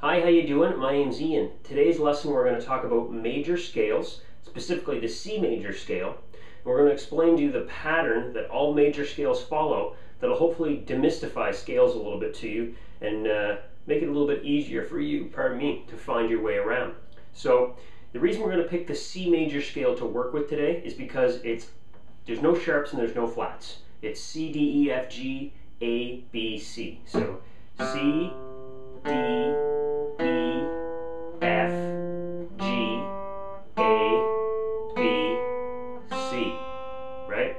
Hi, how you doing? My name's Ian. Today's lesson we're going to talk about major scales, specifically the C major scale. And we're going to explain to you the pattern that all major scales follow that'll hopefully demystify scales a little bit to you and make it a little bit easier for you, pardon me, to find your way around. So the reason we're going to pick the C major scale to work with today is because there's no sharps and there's no flats. It's C, D, E, F, G, A, B, C. So C, D, E, F, G, A, B, C, right?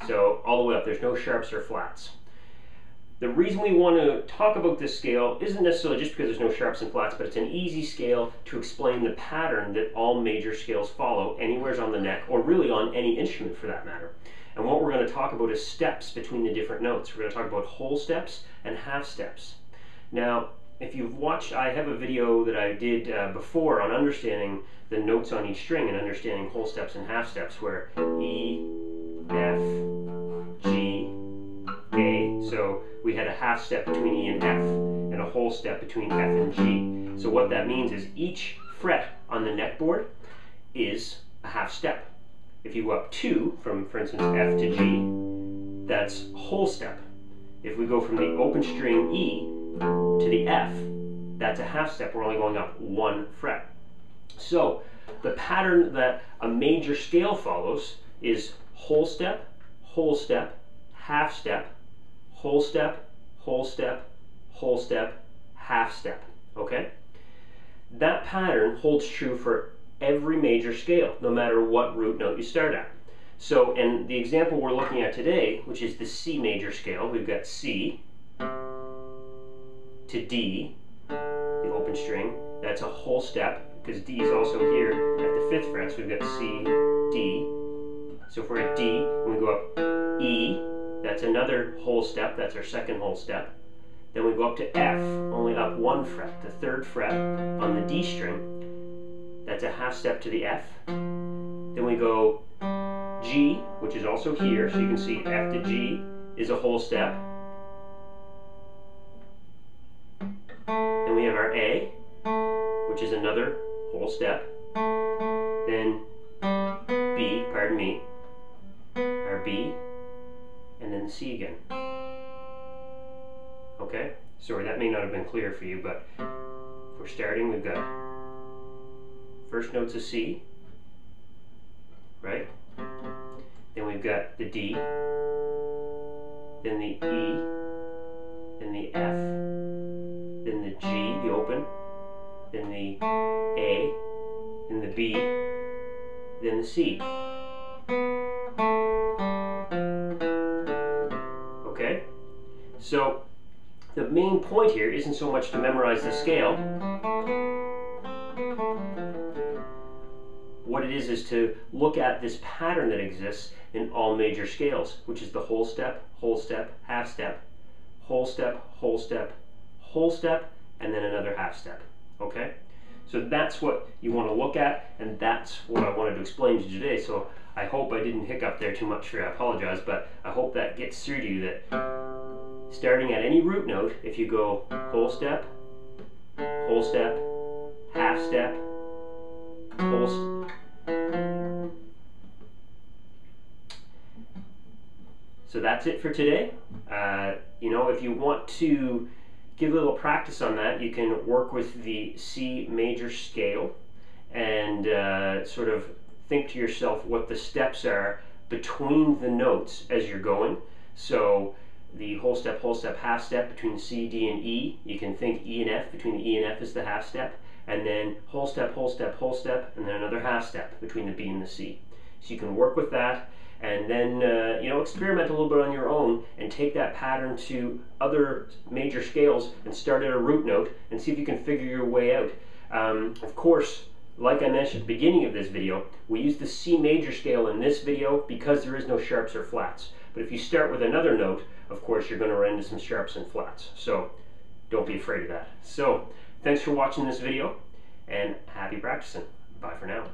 So all the way up, there's no sharps or flats. The reason we want to talk about this scale isn't necessarily just because there's no sharps and flats, but it's an easy scale to explain the pattern that all major scales follow anywhere on the neck, or really on any instrument for that matter. And what we're going to talk about is steps between the different notes. We're going to talk about whole steps and half steps. Now, if you've watched, I have a video that I did before on understanding the notes on each string and understanding whole steps and half steps, where E, F, G, A. So we had a half step between E and F and a whole step between F and G. So what that means is each fret on the neckboard is a half step. If you go up 2 from, for instance, F to G, that's whole step. If we go from the open string E to the F, that's a half step. We're only going up 1 fret. So the pattern that a major scale follows is whole step, half step, whole step, whole step, whole step, half step. Okay? That pattern holds true for every major scale, no matter what root note you start at. So, and the example we're looking at today, which is the C major scale, we've got C to D, the open string. That's a whole step, because D is also here at the 5th fret, so we've got C, D. So if we're at D, and we go up E, that's another whole step, that's our second whole step. Then we go up to F, only up 1 fret, the 3rd fret on the D string. That's a half step to the F. Then we go G, which is also here, so you can see F to G is a whole step. Then we have our A, which is another whole step. Then B, pardon me, our B, and then the C again. Okay? Sorry, that may not have been clear for you, but if we're starting, we've got first note's a C, right? Then we've got the D, then the E, then the F, then the G, the open, then the A, then the B, then the C. Okay? So the main point here isn't so much to memorize the scale. What it is to look at this pattern that exists in all major scales, which is the whole step, half step, whole step, whole step, whole step, and then another half step. Okay? So that's what you want to look at, and that's what I wanted to explain to you today. So I hope I didn't hiccup there too much for you. I apologize, but I hope that gets through to you that starting at any root note, if you go whole step, half step, whole step. So that's it for today. You know, if you want to give a little practice on that, you can work with the C major scale and sort of think to yourself what the steps are between the notes as you're going. So the whole step, half step between C, D, and E. You can think E and F, between the E and F is the half step. And then whole step, and then another half step between the B and the C. So you can work with that, and then you know, experiment a little bit on your own and take that pattern to other major scales and start at a root note and see if you can figure your way out. Of course, like I mentioned at the beginning of this video, we use the C major scale in this video because there is no sharps or flats. But if you start with another note, of course you're going to run into some sharps and flats. So don't be afraid of that. So thanks for watching this video, and happy practicing. Bye for now.